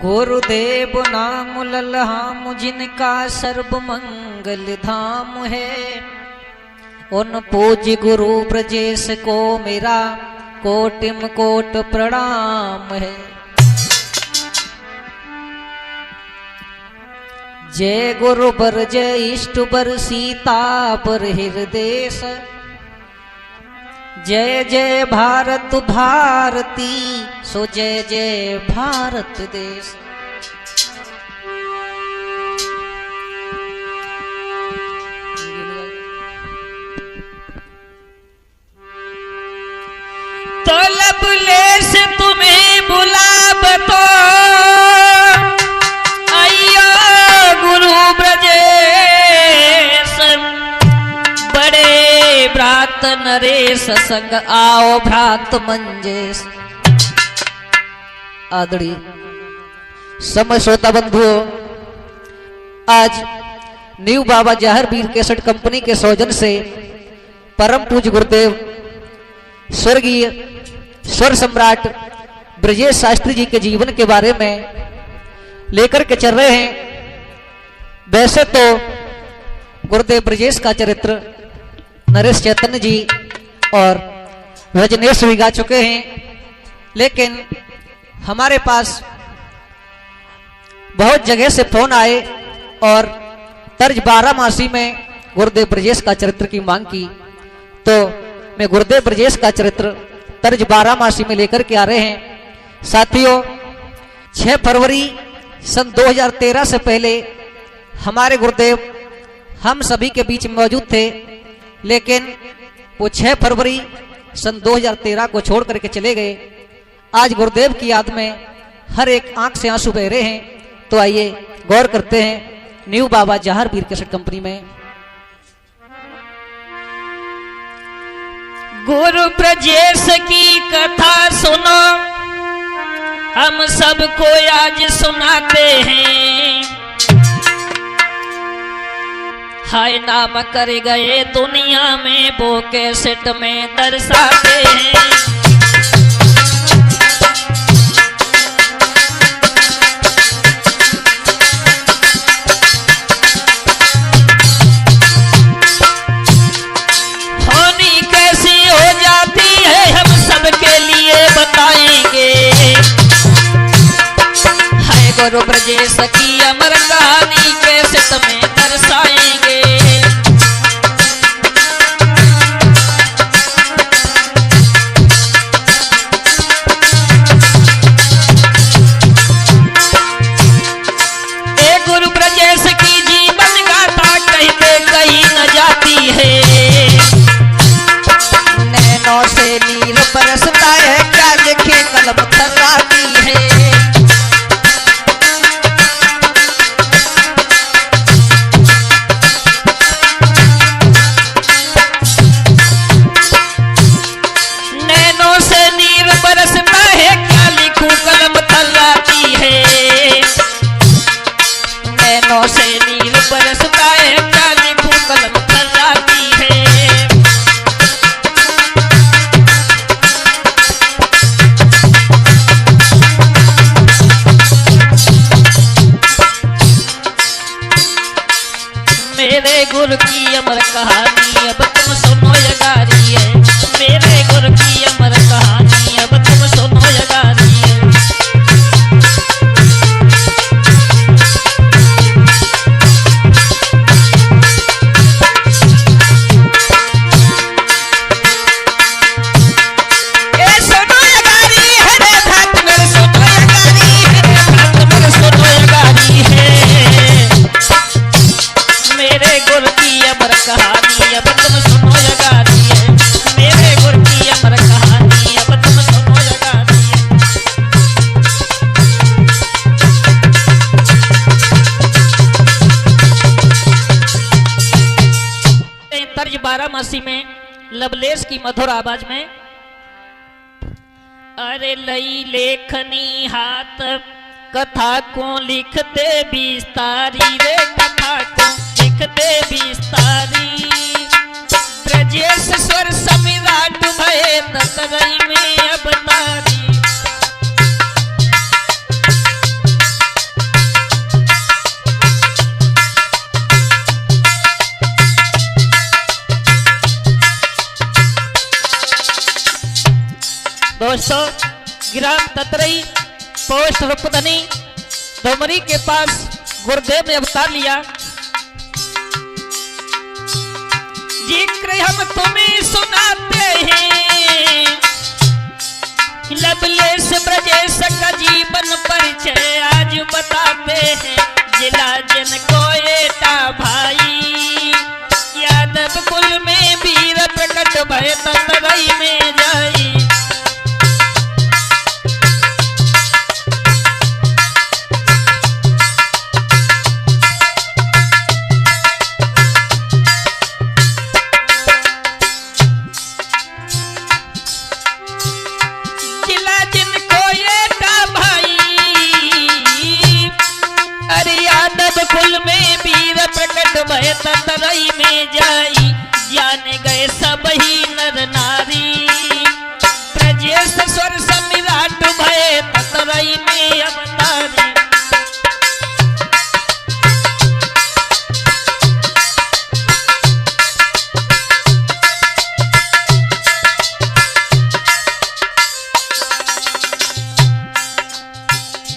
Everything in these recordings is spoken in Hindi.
गुरुदेव नाम लल्हाम जिनका सर्व मंगल धाम है, उन पूज्य गुरु ब्रजेश को मेरा कोटिम कोट प्रणाम है। जय गुरु बर जय इष्ट बर सीता पर हृदय, जय जय भारत भारती सो जय जय भारत देश। तो लबलेश तुम्हें बुलाव तो अयो गुरु ब्रजेश, बड़े भ्रात नरेश संग आओ भ्रात मंजेश। आदरणीय समय श्रोता बंधुओं, आज न्यू बाबा जहर वीर केसट कंपनी के सौजन से परम पूज्य गुरुदेव स्वर्गीय स्वर सम्राट ब्रजेश शास्त्री जी के जीवन के बारे में लेकर के चल रहे हैं। वैसे तो गुरुदेव ब्रजेश का चरित्र नरेश चैतन्य जी और रजनेश भी गा चुके हैं, लेकिन हमारे पास बहुत जगह से फोन आए और तर्ज 12 मासी में गुरुदेव ब्रजेश का चरित्र की मांग की, तो मैं गुरुदेव ब्रजेश का चरित्र तर्ज 12 मासी में लेकर के आ रहे हैं। साथियों, 6 फरवरी सन 2013 से पहले हमारे गुरुदेव हम सभी के बीच में मौजूद थे, लेकिन वो 6 फरवरी सन 2013 को छोड़ करके चले गए। आज गुरुदेव की याद में हर एक आंख से आंसू बह रहे हैं। तो आइए गौर करते हैं न्यू बाबा जहर वीर केसट कंपनी में। गुरु ब्रजेश की कथा सुनो, हम सबको आज सुनाते हैं। हाय नाम कर गए दुनिया में वो कैसेट में दर्शाते हैं। होनी कैसी हो जाती है हम सबके लिए बताएंगे। हाय गुरु ब्रजेश की अमर कहानी कैसेट में दर्शाएंगे। गुरु ब्रजेश की जीवन गाथा कहते कहीं न जाती है। नैनों से नीर बरसता है, क्या लिखे कलम थर्राती है। नैनों से नीर बरसता है, क्या लिखूं कलम थर्राती है। नैनों से नीर बरसता है, क्या लिखूं कलम थर्राती है। मेरे गुरु की अमर कहानी अब तुम सुनो ये गारी है। मेरे गुरु की अमर कहानी अब तुम सुनो ये गारी है। कहानी अब तुम सुनो ये गारी है। मेरे गुरु की अमर कहानी अब तुम सुनो ये गारी है। तर्ज 12 मासी में लबलेश की मधुर आवाज में। अरे लई लेखनी हाथ कथा को लिखते विस्तारी रे, कथा को लिखते विस्तारी। ब्रजेश स्वर सम्राट भये ततरई में अब तारी। दोस्तों ग्राम ततरई पोस्ट रूपधनी डोमरी के पास गुरुदेव ने अवतार लिया। जिक्र हम तुम्हें सुनाते हैं, लवलेश ब्रजेश का जीवन परिचय आज बताते हैं। जिला जन को एटा भाई, यादव कुल में वीर प्रकट भय ततरई में जाई। कुल में वीर प्रकट भय ततरई में जाई। जाने गए सब ही नर नारी, ब्रजेश स्वर समिराट भय ततरई में अवतारी।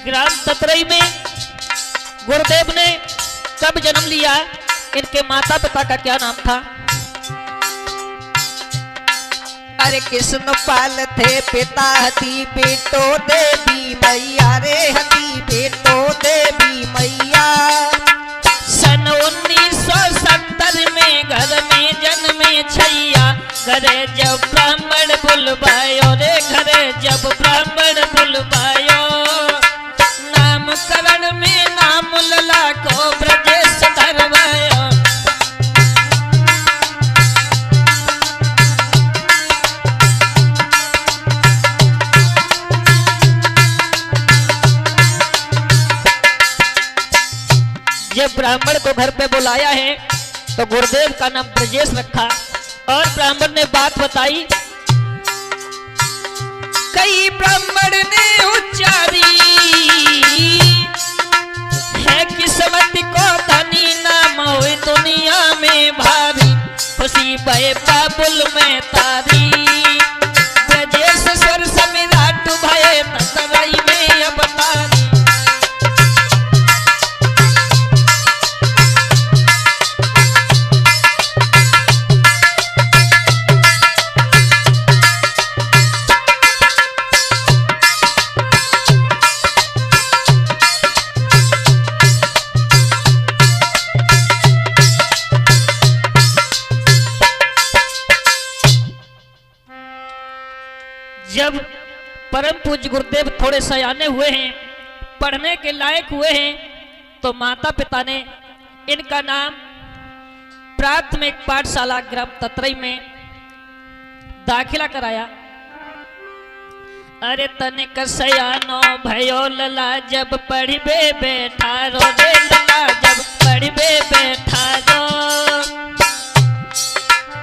ग्राम ततरई में गुरुदेव ने कब जन्म लिया, इनके माता पिता का क्या नाम था? अरे कृष्ण पाल थे पिता हती बेटो देवी मैया रे हती बेटो देवी मैया। सन 1970 में घर में जन्मे छैया, घरे जब ब्राह्मण बुलवायो रे घरे जब ब्राह्मण बुलवायो। नामकरण में नाम लला को ब्रजेश धरवायो। जब ब्राह्मण को घर पे बुलाया है तो गुरुदेव का नाम ब्रजेश रखा और ब्राह्मण ने बात बताई। कई ब्राह्मण ने उच्चारी है किस्मत को धनी नाम हुई दुनिया में भारी। खुशी भय बाबुल में तारी, ब्रजेश स्वर समिराट भय ततरई में अवतारी। जब परम पूज्य गुरुदेव थोड़े सयाने हुए हैं, पढ़ने के लायक हुए हैं, तो माता पिता ने इनका नाम प्राथमिक पाठशाला ग्राम ततरई में दाखिला कराया। अरे तनिक सयानो भयो लला जब पढ़बे बैठा रो रे लला जब पढ़बे बैठा रो।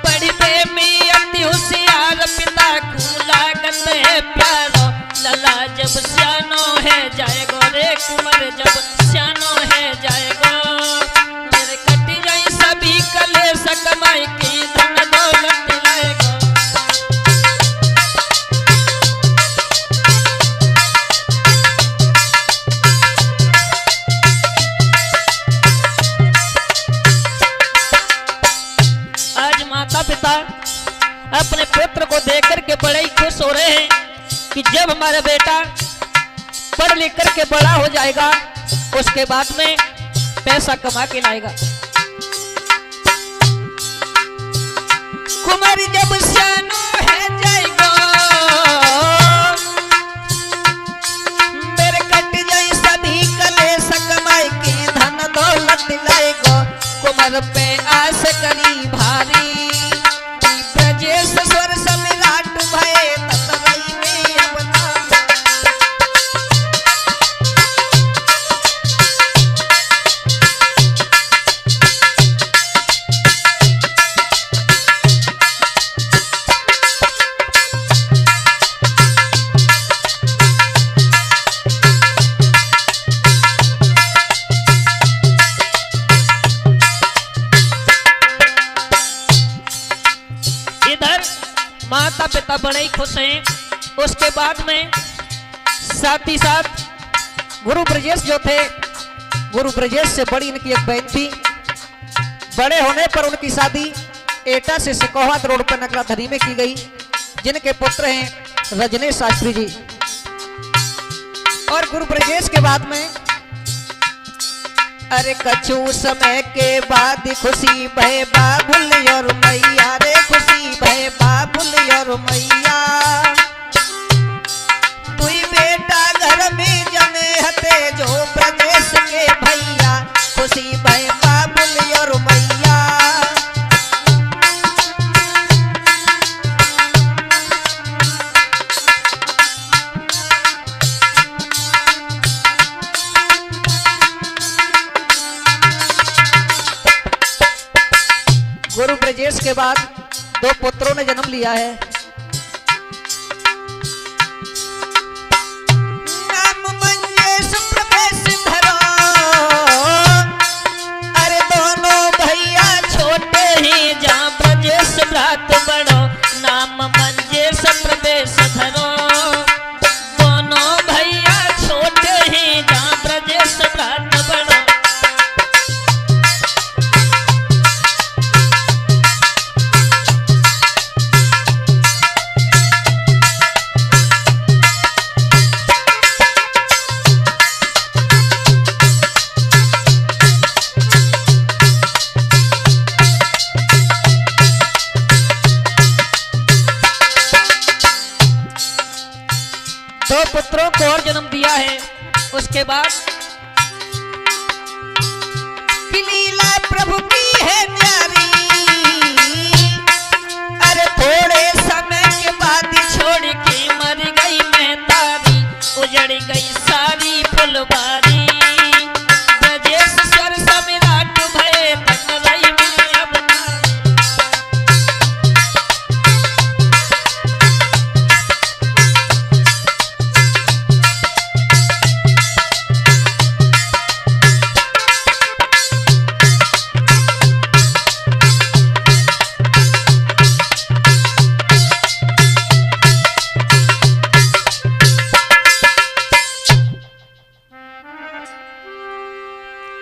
पढ़बे में अति होशियार पिता को लागत है प्यारो। लला जब सियानो है जाएगो रे कुंवर जब सियानो है जाएगो। मेरे कटी जाई सभी कलेश कमाई की धन दौलत लाएगो। आज माता पिता अपने पुत्र को देखकर के बड़े ही खुश हो रहे हैं कि जब हमारा बेटा पढ़ लिख करके बड़ा हो जाएगा उसके बाद में पैसा कमा के लाएगा। कुमारी जब सियानो है जाएगा, मेरे कट जाए सभी कलेश कमाई की धन दौलत लाएगा। कुमार पे आस करी भारी, ब्रजेश स्वर समिराट भय ततरई में अवतारी। माता पिता बड़े ही खुश हैं उसके बाद में साथ ही साथ गुरु ब्रजेश जो थे, गुरु ब्रजेश से बड़ी इनकी एक बहन थी। बड़े होने पर उनकी शादी एटा से सिकोहात रोड पर नगराधरी में की गई, जिनके पुत्र हैं रजनीश शास्त्री जी। और गुरु ब्रजेश के बाद में अरे कछु समय के बाद खुशी भय बाबुल और मैया, रे खुशी भय बाबुल और मैया। तुई बेटा घर में जमे हते जो ब्रजेश के भैया, खुशी भय बाबुल और मैया। गुरु ब्रजेश के बाद दो पुत्रों ने जन्म लिया है। नाम मंजेश प्रवेश धरो, अरे दोनों भैया छोटे ही जहाँ ब्रजेश भ्रात बड़ो, नाम मंजेश प्रवेश धरो। दोनों भैया छोटे ही जहाँ ब्रजेश भ्रात बड़ो। दो पुत्रों को और जन्म दिया है। उसके बाद लीला प्रभु की है न्यारी, अरे थोड़े समय के बाद छोड़ के मर गई महतारी, उजड़ गई सारी फुलबारी। ब्रजेश स्वर समिराट भय तन रही में अब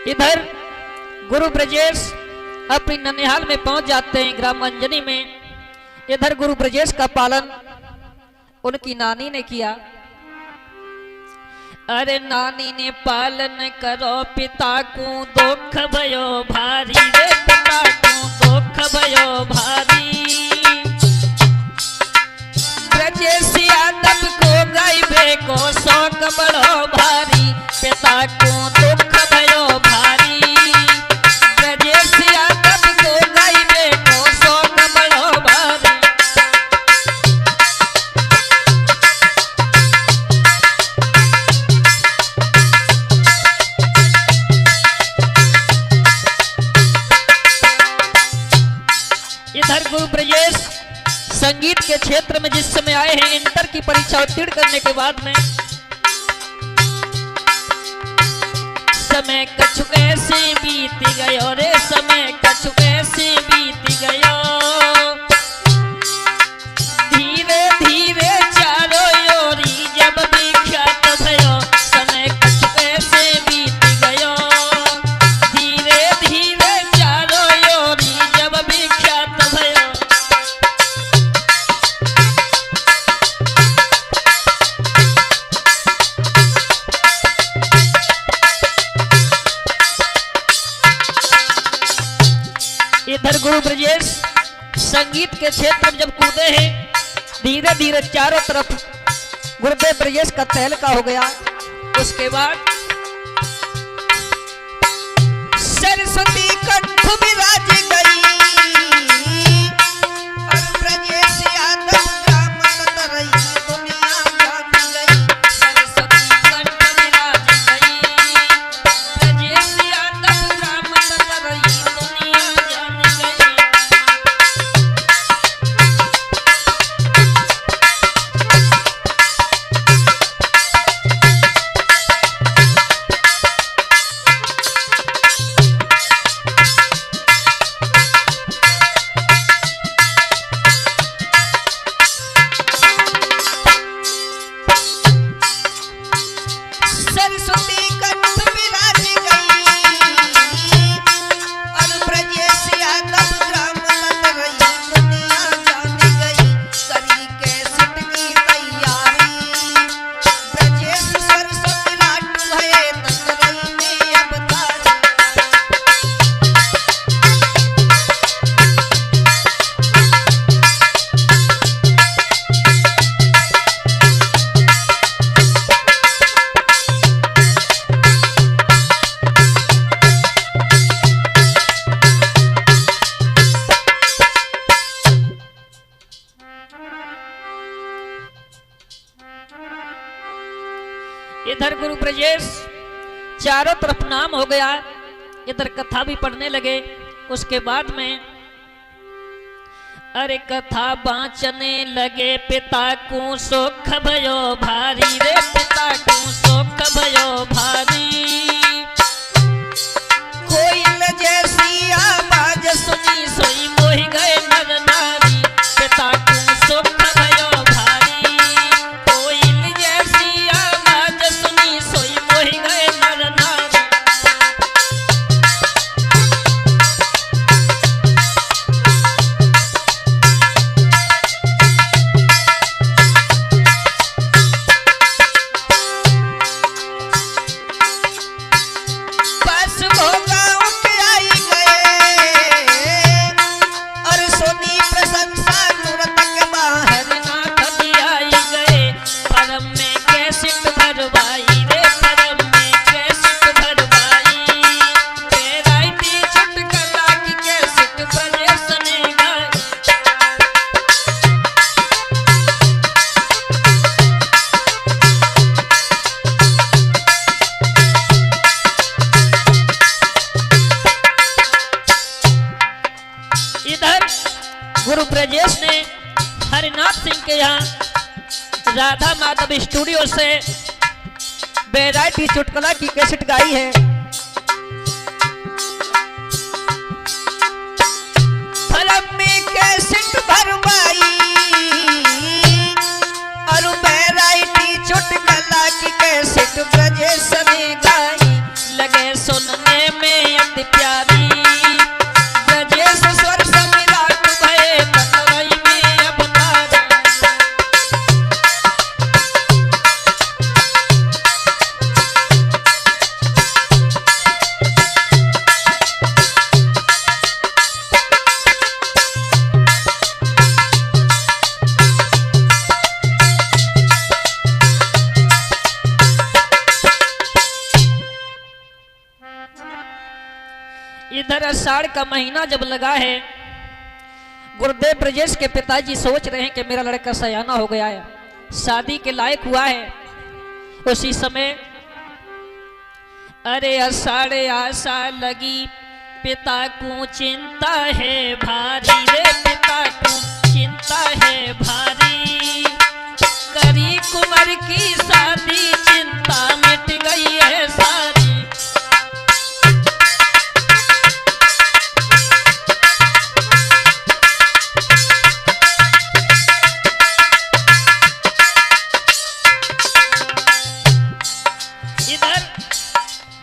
इधर गुरु ब्रजेश अपनी ननिहाल में पहुंच जाते हैं, ग्राम अंजनी में। इधर गुरु ब्रजेश का पालन उनकी नानी ने किया। अरे नानी ने पालन करो पिता को दुख भयो भारी, रे पिता को दुख भयो भारी। ब्रजेश यादव को गायबे को शौक बड़ो भारी, पिता को दुख भयो भारी। ब्रजेश यादव को गायबे को शौक बड़ो भारी। इधर गुरु ब्रजेश संगीत के क्षेत्र में जिस समय आए हैं, इंटर की परीक्षा उत्तीर्ण करने के बाद में समय कछु कैसे बीत गयो रे, समय कछु कैसे बीत गयो। धीरे धीरे चारों ओरी जब विख्यात भयो, समय कछु कैसे बीत गयो। धीरे धीरे चारों ओरी जब विख्यात भयो। इधर गुरु ब्रजेश संगीत के क्षेत्र में जब कूदे हैं, धीरे धीरे चारों तरफ गुरुदेव ब्रजेश का तहलका हो गया। उसके बाद सरस्वती कंठ विराज गई, और ब्रजेश यादव ग्राम तरई दुनिया जान गई। सरस्वती कंठ विराज गई, ब्रजेश यादव ग्राम तरई दुनिया जान गई। सरस्वती कंठ विराज गई और ब्रजेश यादव ग्राम तक रही दुनिया जान गई करी कैसेट की तैयारी ब्रजेश सरस्वती लाट भये तक रही में अवतारी इधर गुरु ब्रजेश चारों तरफ नाम हो गया, इधर कथा भी पढ़ने लगे। उसके बाद में अरे कथा बाँचने लगे, पिता को सुख भयो भारी रे, पिता को सुख भयो भारी। कोयल जैसी आवाज सुनी सोई मोहि गए नर नारी, पिता को सुख भयो भारी। कोयल जैसी आवाज सुनी सोई मोहि गए नर नारी। बस वो गाँव के आई गए और सुनी प्रशंसा दूर तक बाहर नाथ जी आई गए, परम में कैसेट भरवाई रे, परम में कैसेट भरवाई। वैरायटी चुटकुला की कैसेट बजे सुनेगा। इधर गुरु ब्रजेश ने हरिनाथ सिंह के यहाँ राधा माधव स्टूडियो से वैरायटी चुटकुला की कैसेट गाई है। फलम में कैसेट भरवाई और वैरायटी चुटकुला की कैसेट ब्रजेश ने गाई लगे सुनने में अति प्यारी। ब्रजेश स्वर समिराट भये तनवई में अवतारी। इधर आषाढ़ का महीना जब लगा है, गुरुदेव ब्रजेश के पिताजी सोच रहे हैं कि मेरा लड़का सयाना हो गया है, शादी के लायक हुआ है। उसी समय अरे आषाढ़ आशा लगी, पिता को चिंता है भारी रे, पिता को चिंता है भारी। करी कुंवर की शादी, चिंता मिट गई है सारी।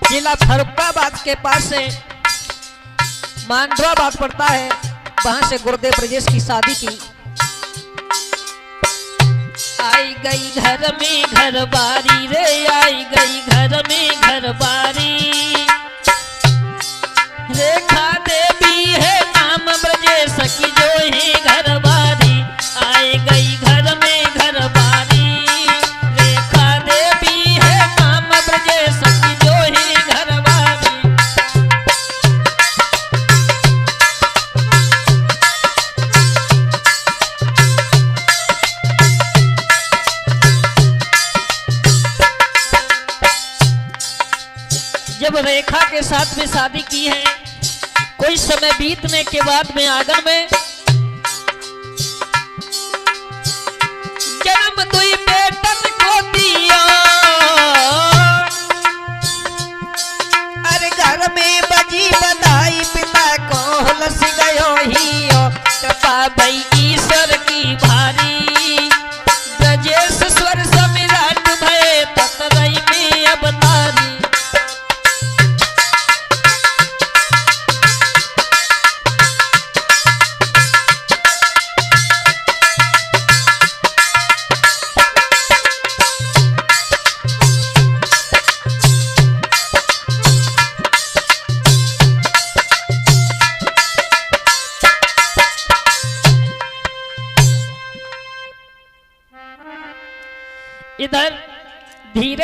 जिला फरुखाबाद के पास से मांडवाबाद पड़ता है, वहां से गुरुदेव ब्रजेश की शादी की। आई गई घर में घर बारी रे, आई गई घर में घर बारी। रेखा देवी है नाम ब्रजेश की जो है घर बारी, आई गई घर में घर बारी। रेखा देवी है नाम ब्रजेश की जो है घर बारी। जब रेखा के साथ में शादी की है, कोई समय बीतने के बाद में आंगन में जन्म दुई बेटन को दिया। अरे घर में बजी बधाई, पिता को हुलस गयो हियो। कृपा भई ईश्वर की भारी। ब्रजेश स्वर समिराट भये ततरई में अवतारी।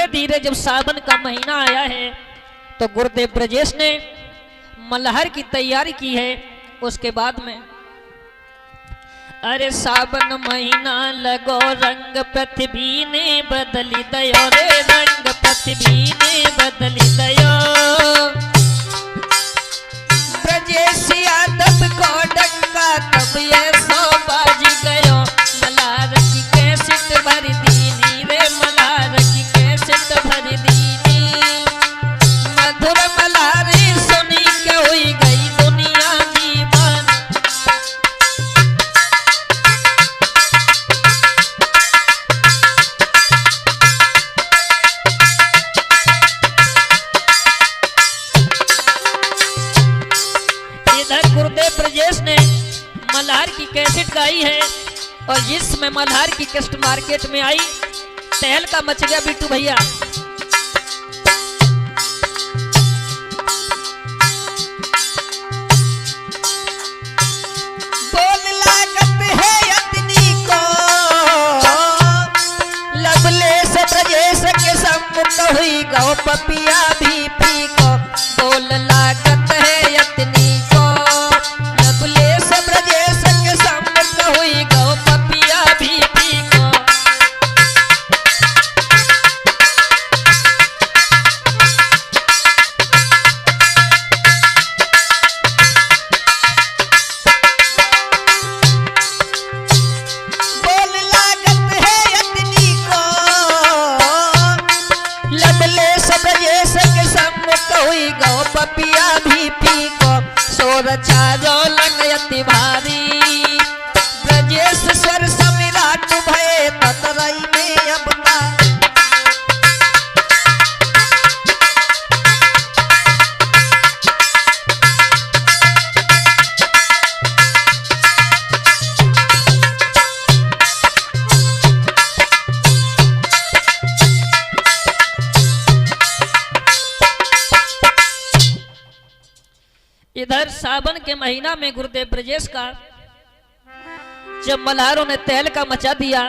धीरे धीरे जब सावन का महीना आया है तो गुरुदेव ब्रजेश ने मल्हार की तैयारी की है। उसके बाद में अरे सावन महीना लगो रंग पृथ्वी ने बदली दयो रे रंग पृथ्वी ने बदली दयो। ब्रजेश यादव को डंका तब ये सो बाज गयो। मल्हार की कैसेट भर दीनी रे मल्हार की कैसेट भर दीनी। मधुर मल्हारी सुनी के हुई गई दुनिया दीवानी। इधर गुरुदेव ब्रजेश ने मल्हार की कैसेट गाई है और जिसमें मल्हार की कैसेट मार्केट में आई तहलका मच गया बिट्टू भैया। बोल लागत है अतनी को लबले से ब्रजेश के सम्मुख हुई गौ पपिया भी फीको। बोल लागत है अतनी को लबले से ब्रजेश के सम्मुख हुई गौ पपिया भी फीको। बोल लागत है अतनी को लबले से ब्रजेश के सम्मुख हुई गौ पपिया भी फीको। सोर चारो लंग अति भारी ब्रजेश स्वर समिराट भये ततरई में अवतार। इधर सावन के महीना में गुरुदेव ब्रजेश का जब मल्हारों ने तहलका मचा दिया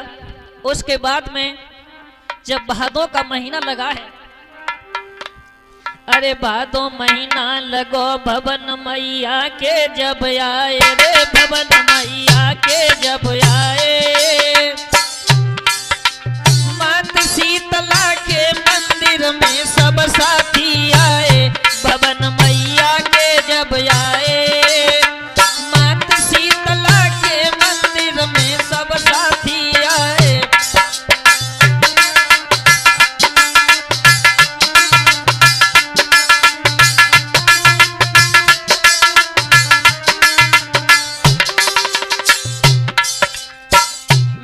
उसके बाद में जब भादों का महीना लगा है। अरे भादों महीना लगो भवन मैया के जब आए रे भवन मैया के जब आए। मात शीतला के मंदिर में सब साथी आए। भवन मैया के जब आए। मात शीतला के मंदिर में सब साथी आए।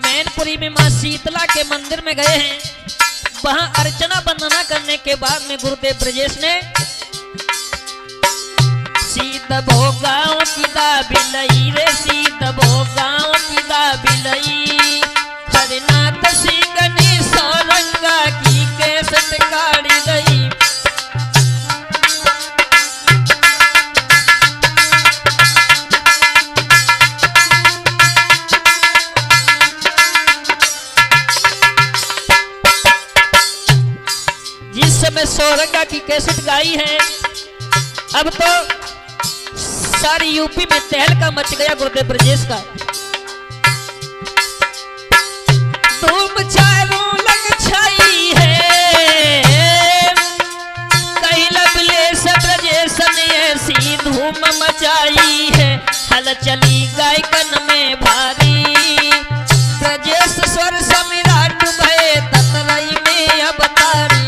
मैनपुरी में मां शीतला के मंदिर में गए हैं। वहां अर्चना वंदना करने के बाद में गुरुदेव ब्रजेश ने सीत भोगाओं की दाबिलई रे सीत भोगाओं की दाबिलई। हरिनाथ सिंगनी सौरंगा की कैसेट काढ़ी गई। जिस समय सौरंगा की कैसेट गाई है अब तो सारी यूपी में तहलका मच गया गुरुदेव ब्रजेश का। धूम चारों लग छाई है। कहीं लबले से ब्रजेश ने ऐसी धूम मचाई है। हल चली गायकन में भारी ब्रजेश स्वर समिराट भये ततरई में अवतारी।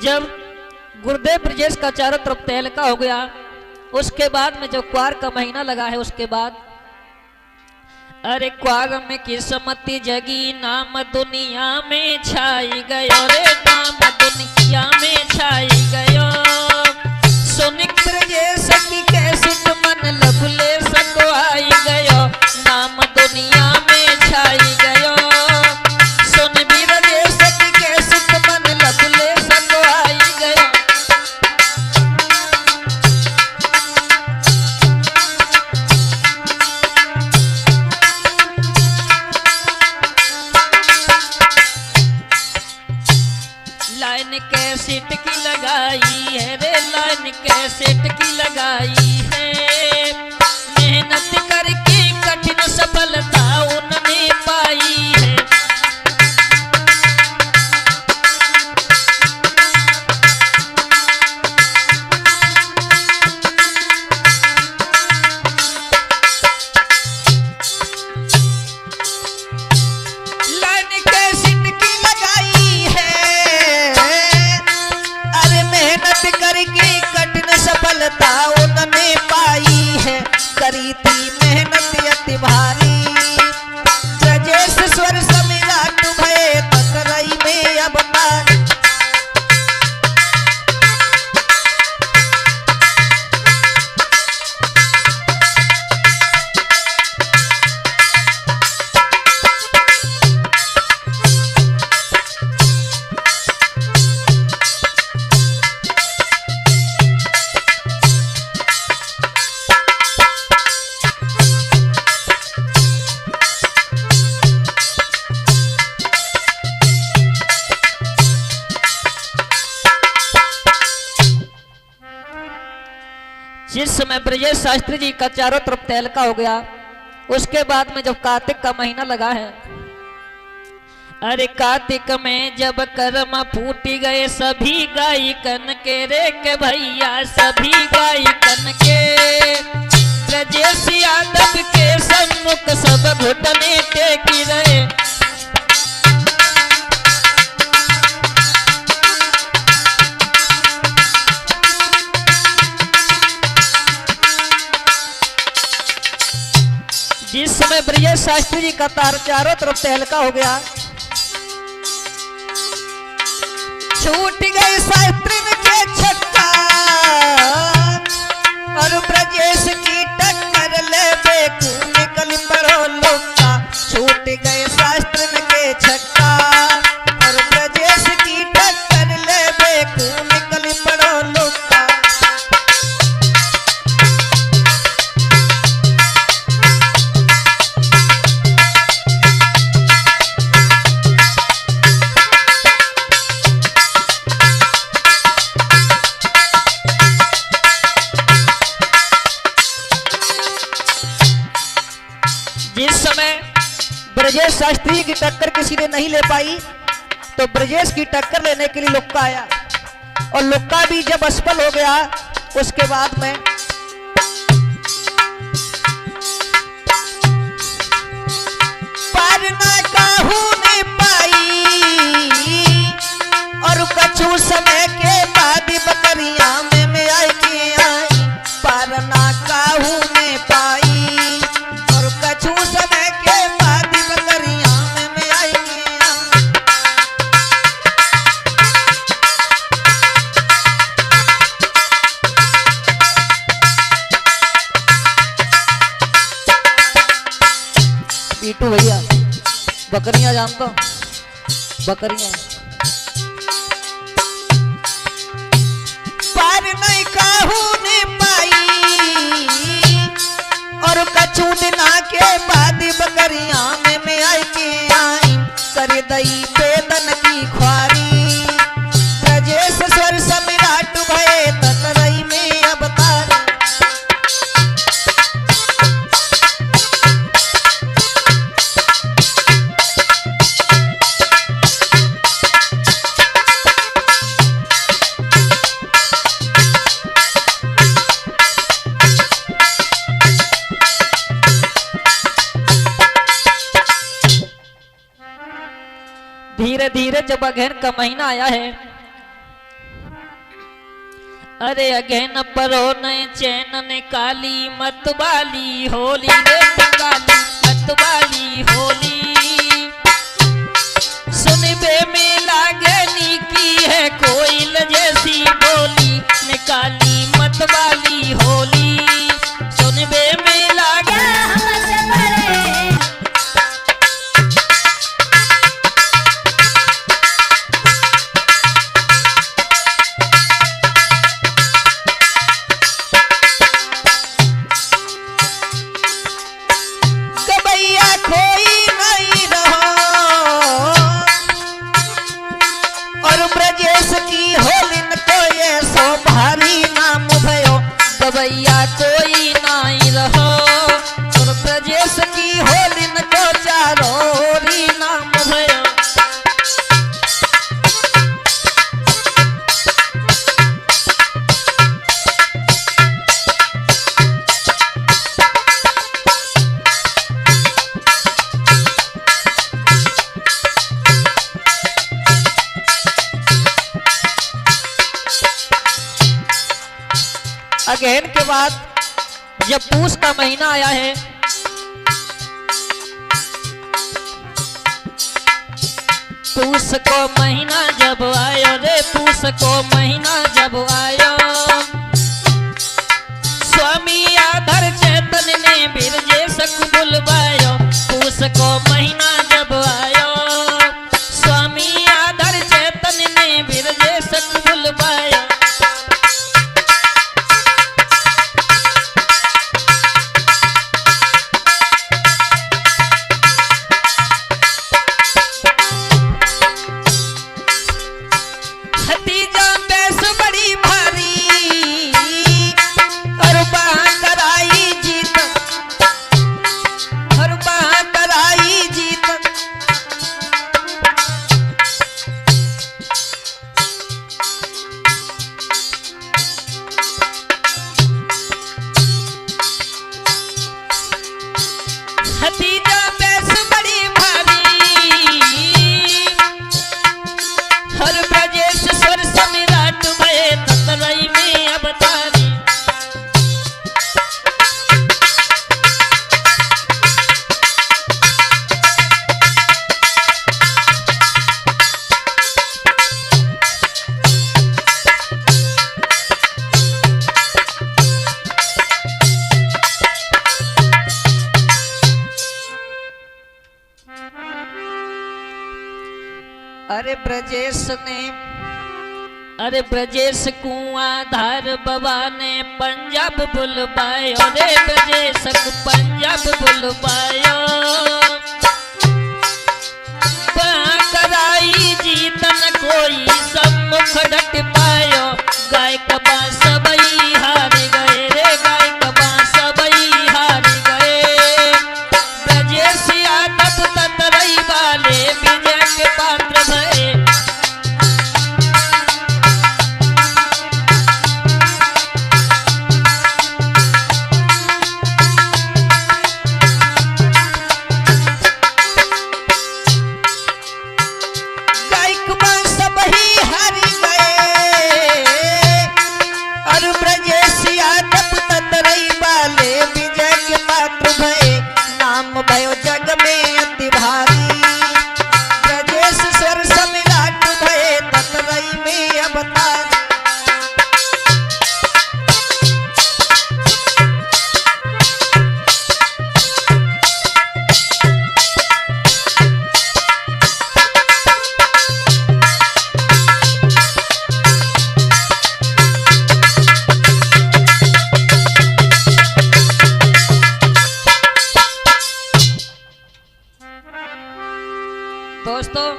जब गुरुदेव ब्रजेश का चारों तरफ तहलका हो गया उसके बाद में जब क्वार का महीना लगा है उसके बाद अरे क्वार में किस्मती जगी नाम दुनिया में छाई गयो रे नाम दुनिया में छाई गयो। सुनिक ब्रजेश की कैसेट मन लाइन कैसेट की लगाई है, मेहनत करके कठिन सफलता उन्होंने पाई है। लाइन कैसेट की लगाई है, अरे मेहनत करके कठिन सफलता उन्होंने पाई है। करी थी मेहनत अति भारी, ब्रजेश स्वर समिराट भये तकरई में अवतार। जिस समय ब्रजेश शास्त्री जी का चारों तरफ तहलका हो गया, उसके बाद में जब कार्तिक का महीना लगा है, अरे कार्तिक में जब कर्म फूट गए सभी गायकन के रे के भैया, सभी गायकन के ब्रजेश यादव के सम्मुख सब घुटने टेकी रहे। जिस समय ब्रजेश शास्त्री जी का चारों तरफ तहलका हो गया, छूट गए शास्त्री के छक्का और ब्रजेश की टक्कर ले बेकू निकल पड़ो लोका। छूट गए शास्त्री के छक्का और ब्रजेश की टक्कर ले बेकू निकल पड़ो लोका। जिस समय ब्रजेश शास्त्री की टक्कर किसी ने नहीं ले पाई, तो ब्रजेश की टक्कर लेने के लिए लुक्का आया, और लुक्का भी जब असफल हो गया, उसके बाद में पार ना काहू ने पाई और कछु समय के बाद बकरिया में आई के आई। पार ना काहू ने पाई और कछु समय के बाद बकरिया में आई के आई। पीटू भैया बकरियां जानता हूं, बकरियां पार नहीं काहू ने पाई और कछु दिना के बाद बकरिया में आई के आई। कर दई बेदन की ख्वारी ब्रजेश स्वर समिराट भये ततरई में अवतार। धीरे धीरे जब अगहन का महीना आया है, अरे अगेन परो नए चैन ने काली मतवाली होली रे काली मतवाली होली। सुनबे में लागनी की है कोयल जैसी बोली, निकाली मतवाली होली। सुनबे में लागे भैया कोई नहीं रहो, और ब्रजेश की होलिन को चारों री नाम भयो। अगेन के बाद जब पूस का महीना आया है, पूस को महीना जब आयो रे, पूस को महीना जब आयो, स्वामी आधर चेतन ने ब्रजेश को बुलवायो। पूस को महीना जब आयो, स्वामी आधर चेतन ने ब्रजेश को बुलवायो। अरे ब्रजेश ने, अरे ब्रजेश कुआं धार बाबा ने पंजाब बुलवायो रे, ब्रजेश को पंजाब बुलवायो। कराई जीतन कोई सम्मुख डट पायो, गायक बांस बई हार गए रे, गायक बांस बई हार गए। ब्रजेश यादव ततरई वाले विजय के पात्र भये। भयो जग में अति भारी, ब्रजेश स्वर सम्राट भये ततरई में अवतार। दोस्तों,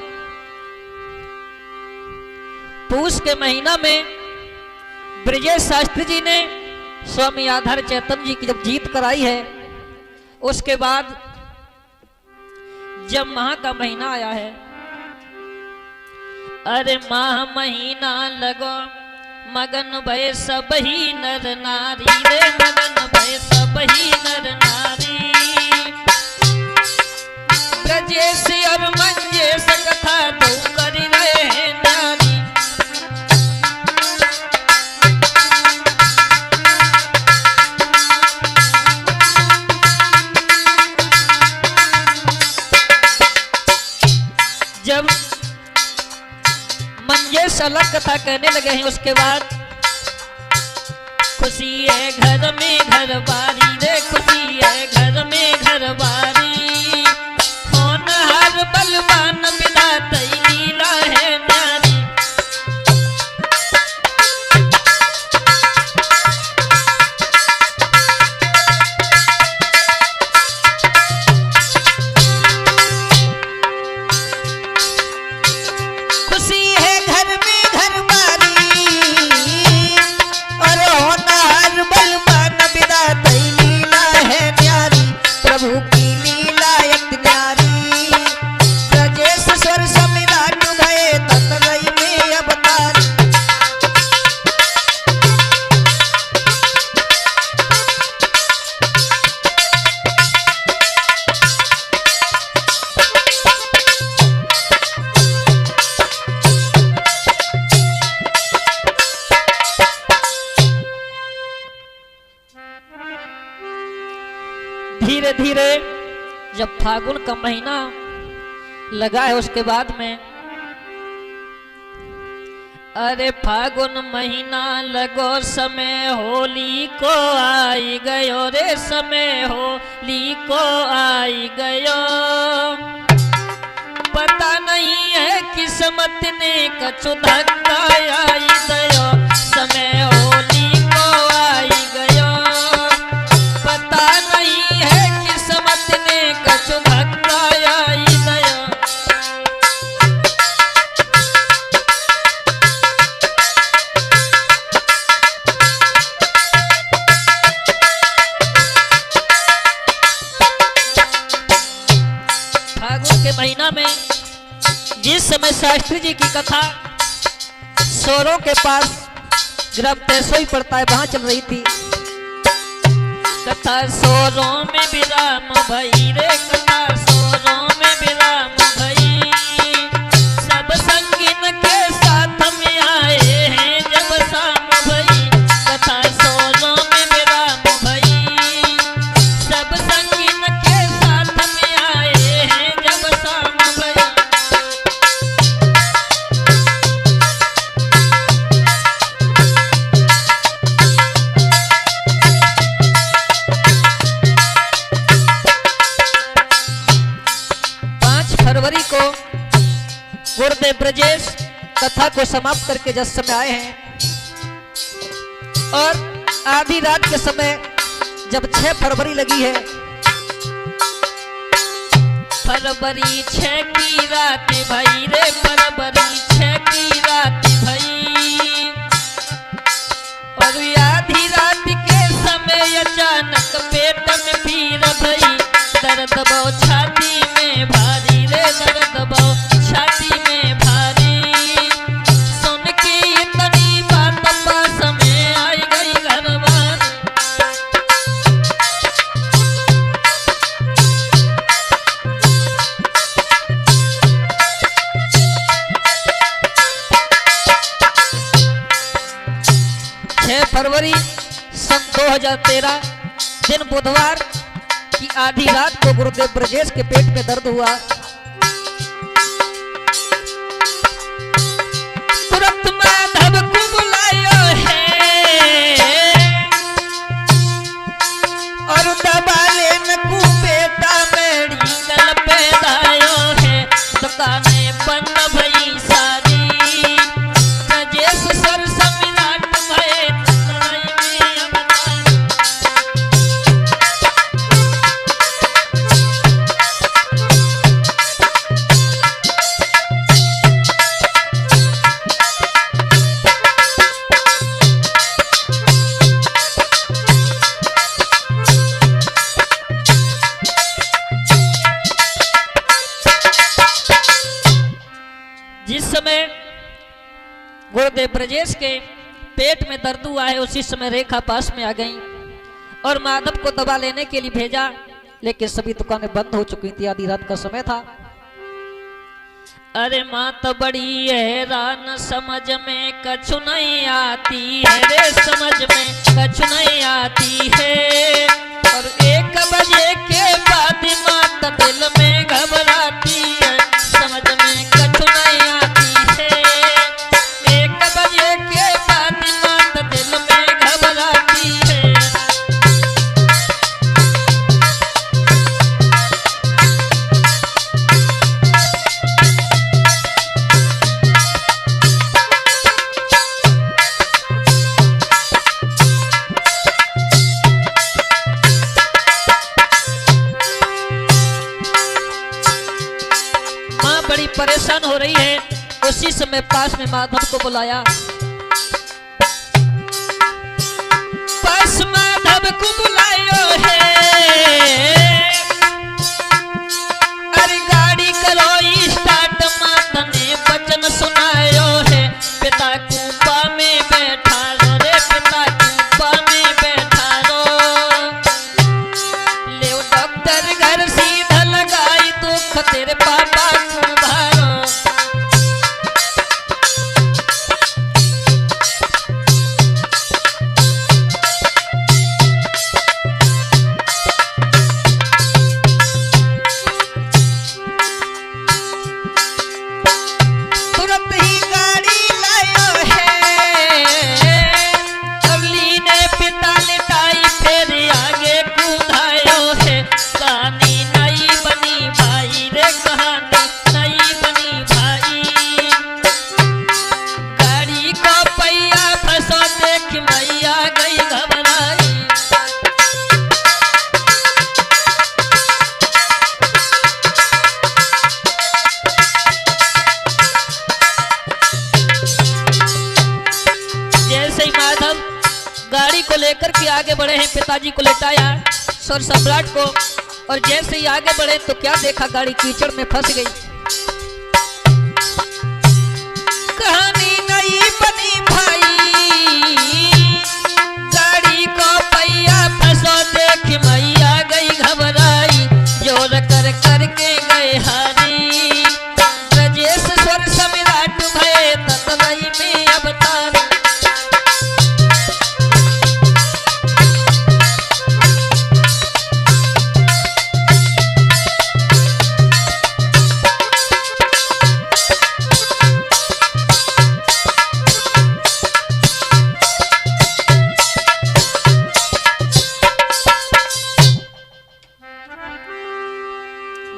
पूस के महीना में ब्रजेश शास्त्री जी ने स्वामी आधार चैतन्य जी की जब जीत कराई है, उसके बाद जब माह का महीना आया है, अरे माह महीना लगो मगन भय सब ही नर नारी रे, मगन भय सब ही नर नारी। ब्रजेश और मंजेश कथा तो कर रहे हैं नारी। जब मंजेश अलग कथा कहने लगे हैं, उसके बाद खुशी है घर में घर बारी रे, खुशी है घर में घर बारी। हर बलवान विधाता लीला है न्यारी। खुशी है घर में घर बारी, और होनहार बलवान धीरे धीरे जब फागुन का महीना लगा है उसके बाद में, अरे फागुन महीना लगो समय होली को आई गयो रे, समय होली को आई गयो। पता नहीं है किस्मत ने कछु धक्का आई गयो, समय होली को आई गयो। पता नहीं है किस्मत ने कछु धक्का आई गयो। फागुन के महीना में जिस समय शास्त्री जी की कथा सोरों के पास ग्राम तेसोई पड़ता है वहां चल रही थी। कथा सोरों में विराम भई रे, कथा सोरों में विराम भई। सब संगीन के साथ में आए हैं जब शाम भई, कथा सोरों में विराम भई। सब संगीन के साथ में आए हैं जब शाम भई। फरवरी को गुरुदेव ब्रजेश कथा को समाप्त करके जस समय आए हैं, और आधी रात के समय जब 6 फरवरी लगी है, फरवरी 6 की रात भई रे, फरवरी 6 की रात भई। और आधी रात के समय अचानक पेट में पीर भई, दर्द बहु छाती में भारी रे, दर्द बहु छाती में भारी। सुन के इतनी बात पास में आई गई घरवाली। फरवरी सन 2013 दिन बुधवार की आधी रात को गुरुदेव ब्रजेश के पेट में दर्द हुआ। तुरंत माधव को बुलायो है और दबा लेन को बेटा मेडिकल पे दायो है। दुकानें बंद भई सारी, ब्रजेश सर सम्राट भये लड़ाई में अवतार। जिस समय गुरुदेव ब्रजेश के पेट में दर्द हुआ है उसी समय रेखा पास में आ गई और माधव को दवा लेने के लिए भेजा, लेकिन सभी दुकानें बंद हो चुकी थी, आधी रात का समय था। अरे माँ तो बड़ी हैरान, समझ में कछु नहीं आती है रे, समझ में कछु नहीं आती है। और 1 बजे के बाद माँ तो दिल में घबराती है, समझ में कछु नहीं आती है। 1 बजे के बाद माँ तो दिल में घबराती है। माँ बड़ी परेशान हो रही है। उसी समय पास में माधव को बुलाया, पास माधव को बुलायो है। अरे गाड़ी करो स्टार्ट, माता ने वचन सुनायो है। पिता कूपा में बैठा रो रे, पिता कूपा में बैठा रो। ले डॉक्टर घर सीधा लगाई दुख तेरे पापा को भारो। आगे बढ़े हैं, पिताजी को लेटाया स्वर सम्राट को, और जैसे ही आगे बढ़े तो क्या देखा, गाड़ी कीचड़ में फंस गई। कहानी नई बनी भाई, गाड़ी को पहिया फंसो देख मैया गई घबराई, जोर कर करके गए हारी। ब्रजेश स्वर सम्राट भये ततलई में अवतार।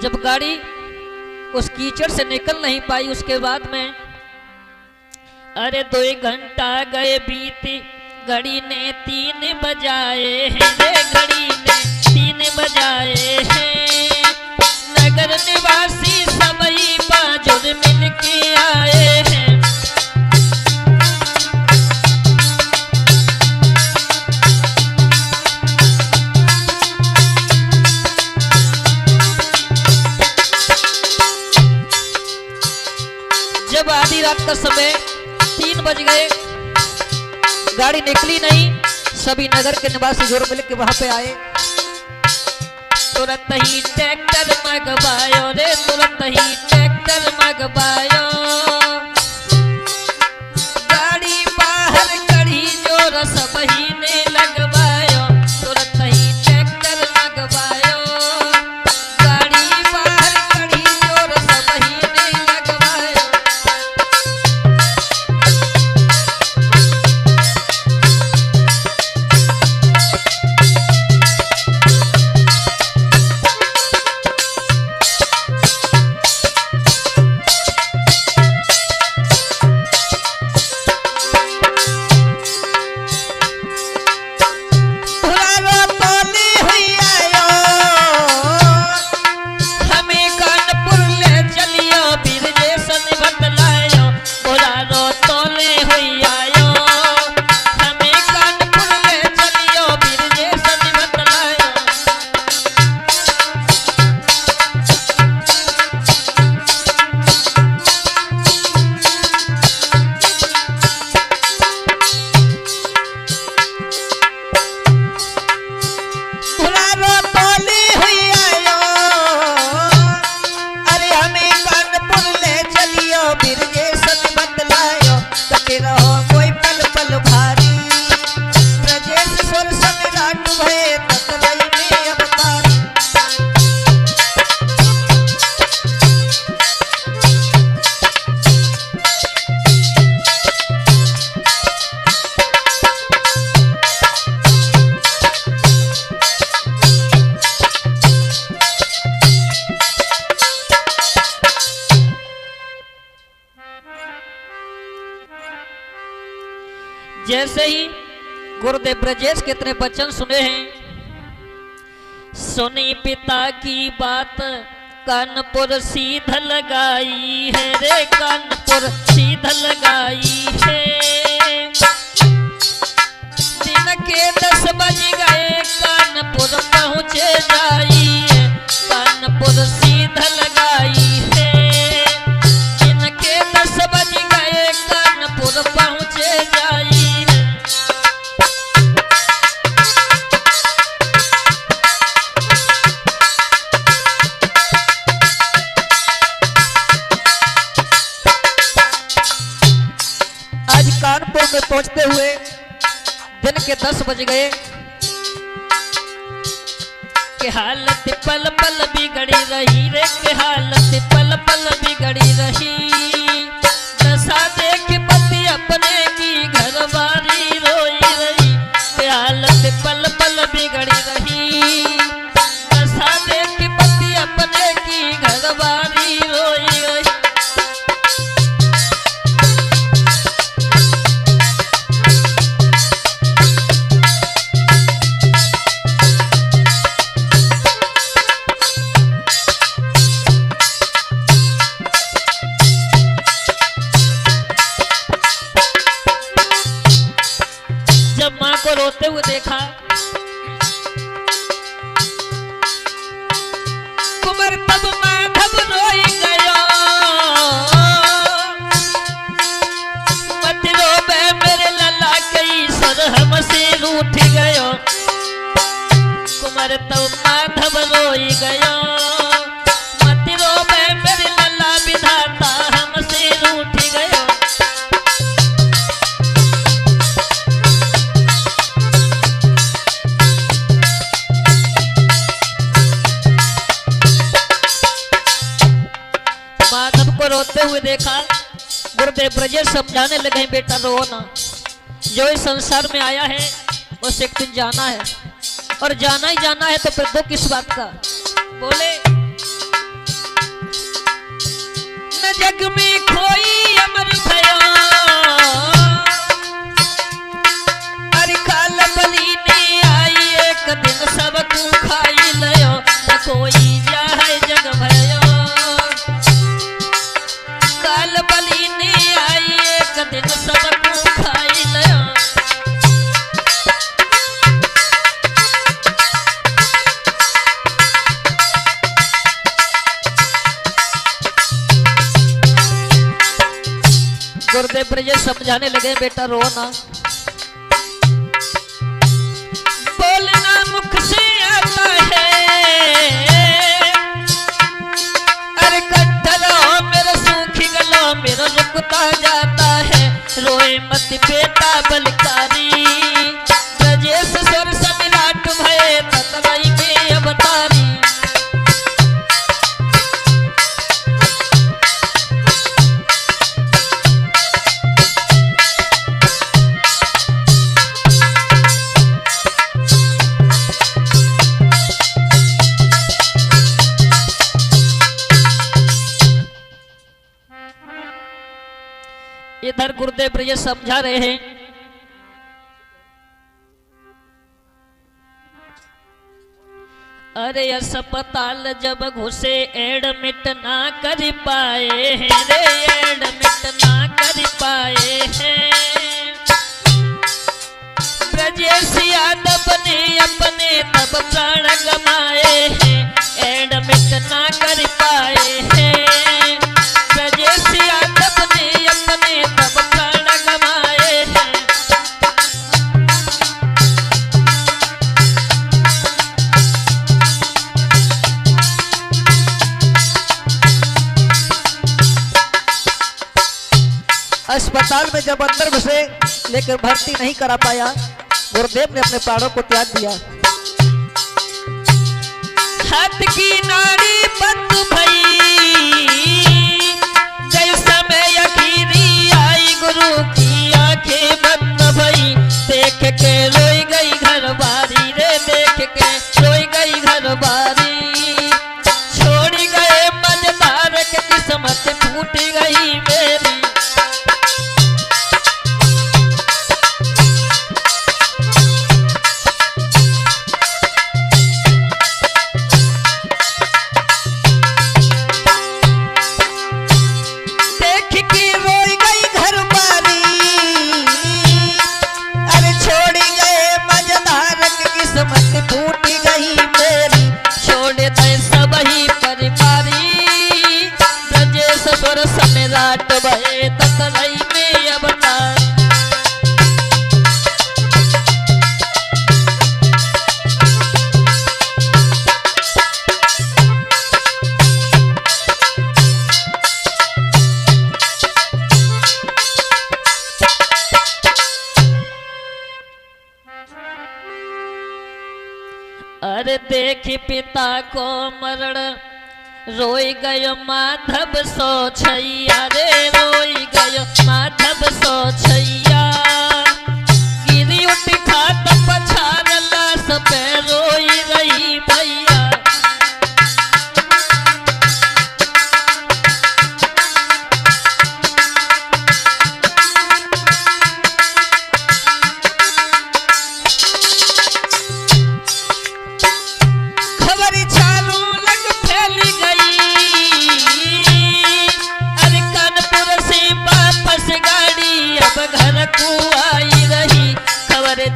जब गाड़ी उस कीचड़ से निकल नहीं पाई, उसके बाद में अरे 2 घंटा गए बीती, घड़ी ने 3 बजाए हैं रे, घड़ी ने 3 बजाए हैं। नगर निवासी सबई बाजुर मिल के आए हैं। जब आधी रात का समय 3 बज गए, गाड़ी निकली नहीं, सभी नगर के निवासी जोर मिल के वहां पे आए। तुरंत ही ट्रैक्टर मंगवायो रे, तुरंत ही ट्रैक्टर मंगवायो। गाड़ी बाहर कड़ी जोर सबही ने लगवायो, तुरंत ही ट्रैक्टर मंगवायो। गाड़ी बाहर कड़ी जोर सबही ने लगवायो। जैसे ही गुरुदेव ब्रजेश के इतने वचन सुने हैं, सुनी पिता की बात कानपुर सीध लगाई है रे, कानपुर सीध लगाई है। दिन के 10 बज गए, कानपुर पहुँचे जाई है, कानपुर सीध लगाई है। दिन के 10 बज गए, कानपुर पहुँचे जाई है। कानपुर में पहुंचते हुए दिन के 10 बज गए कि हालत पल पल बिगड़ी रही रे, कि हालत पल पल बिगड़ी रही। दशा देख पति अपने की घरवारी रोई रही, कि हालत पल पल बिगड़ी रही। दशा देख पति अपने की घरवारी रोई रही। कुंवर तब माधव रोई गयो, मत रोवे मेरे लला के ईश्वर हमसे रूठ गयो। कुंवर तब माधव रोई गयो, मत रोवे मेरे लला विधाता हमसे रूठ गयो। माधव को रोते हुए देखा, गुरुदेव ब्रजेश समझाने लगे, बेटा रो ना, जो इस संसार में आया है उसे एक दिन जाना है, और जाना ही जाना है, तो फिर दुख किस बात का। बोले न जग में कोई अमर भयो, अरे काल बली ने आई एक दिन सबको खाई लियो, न कोई जाए जग भयो। काल बली ने आई एक दिन सबको खाई लियो। गुरुदेव ब्रजेश समझाने लगे, बेटा रो ना, बोलना मुख से आता है, अरे कट्ठलो मेरा सूखी गलो मेरा रुकता जाता है, रोए मत बेटा बलकारी, ब्रजेश स्वर समिलाट भये ततवई में अवतारी। इधर गुरुदेव ब्रजेश समझा रहे हैं, अरे अस्पताल जब घुसे एडमिट ना कर पाए हैं रे, एडमिट ना कर पाए हैं। ब्रजेश यादव ने अपने तब प्राण गमाए हैं, एडमिट ना कर पाए हैं। ब्रजेश यादव ने अपने तब प्राण गमाए हैं। अस्पताल में जब अंदर घुसे लेकर भर्ती नहीं करा पाया, गुरुदेव ने अपने प्राणों को त्याग दिया। हाथ की नाड़ी बंद भई, जैसा मैं अखीरी आई गुरु की आंखें बंद भई, देख के रोई गई घर बारी रे, देख के रोई गई घर बारी। छोड़ गए मझधार के किस्मत फूट गई मेरी। समेराट भये ततलई में अवतार। अरे देख पिता को मरण रोई गयो माधव सो छैया रे, रोई गयो माधव सो छैया। गिरी उठ खात पछाड़ला सब रोई रही भैया।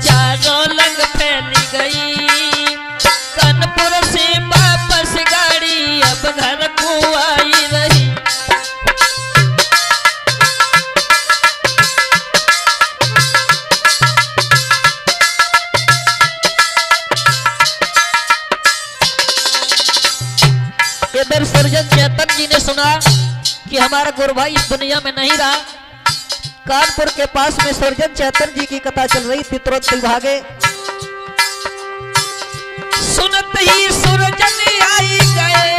चारों लंग फैली गई, कानपुर से वापस गाड़ी अब इधर सुरजन चेतन जी ने सुना कि हमारा गुरु भाई इस दुनिया में नहीं रहा। कानपुर के पास में सुरजन चेतन जी की कथा चल रही थी, तुरंत भागे। सुनत ही सुरजन आई गए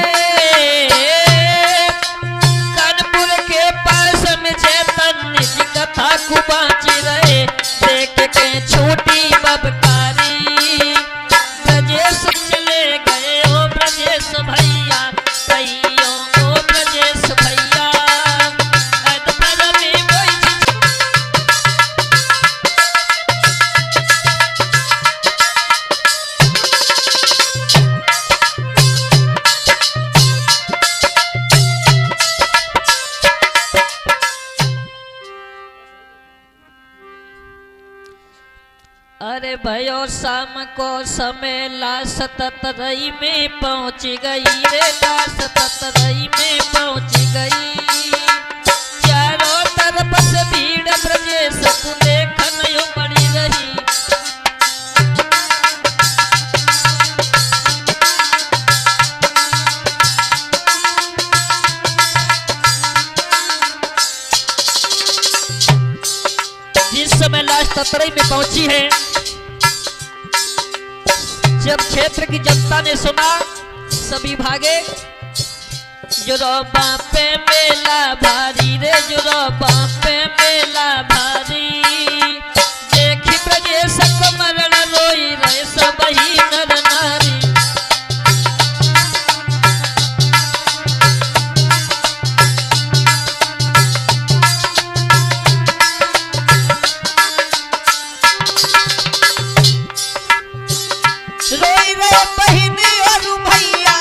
कानपुर के पास में चेतन जी कथा को बाँची रहे। देख के छोटी बबकारी ब्रजेश चले गए ओ ब्रजेश भैया, कहियो ओ ब्रजेश भैया। अरे भयो शाम को समय लाश ततरई में पहुंच गई रे, लाश ततरई में पहुंच गई। चारों तरफ से भीड़ ब्रजेश को देखन यूं पड़ी रही। जिस समय लाश ततरई में पहुंची है, जब क्षेत्र की जनता ने सुना सभी भागे। जुरो बापे मेला भारी रे, जुरो बापे मेला भारी। देखी ब्रजेश को मरण रोई रहे सब ही नर नारी। रोई रे बहिनी और भैया,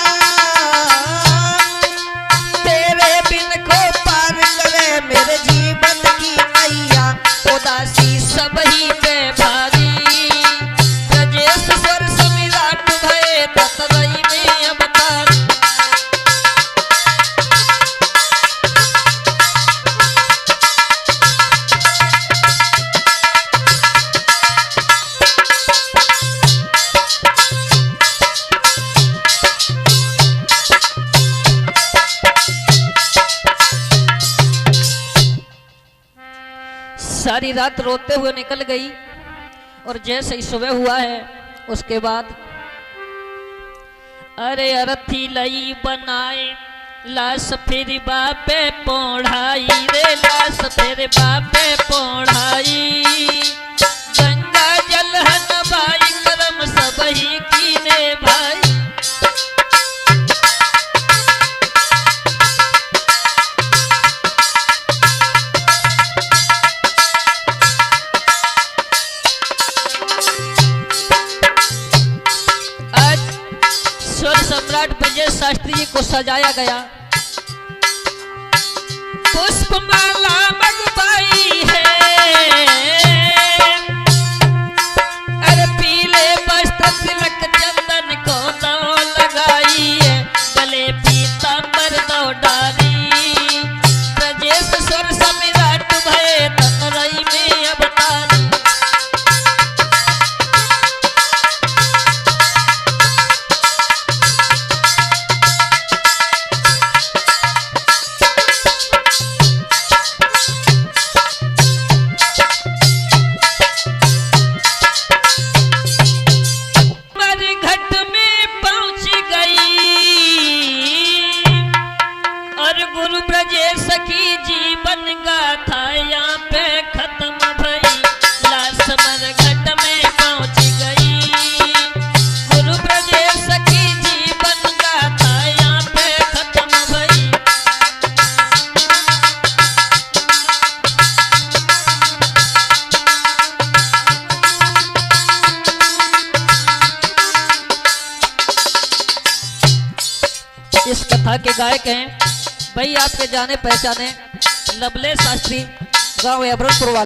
तेरे बिन को पार करे मेरे जीवन की मैया। उदासी सब ही पे भारी ब्रजेश स्वर समिराट भये ततरई में अवतार। सारी रात रोते हुए निकल गई और जैसे ही सुबह हुआ है उसके बाद अरे अरथी लई बनाए लाश फिर बापे पोढ़ाई रे, लाश फिर बापे पोढ़ाई। गंगा जल हन भाई करम सब ही कीने भाई। सम्राट ब्रजेश शास्त्री जी को सजाया गया। पुष्पमाला मंगवाई है, अरे पीले वस्त्र तिलक चंदन को दो लगाई है। गले पीतांबर दो डाली ब्रजेश स्वर समिराट भये ततरई में अवतारी। गुरु ब्रजेश की जीवन गाथा यहाँ पे खत्म भई। लाश मरघट में पहुंच गई। गुरु ब्रजेश की जीवन गाथा यहाँ पे खत्म भई। इस कथा के गायक हैं भाई आपके जाने पहचाने लवलेश शास्त्री, गांव अबरनपुर वाले।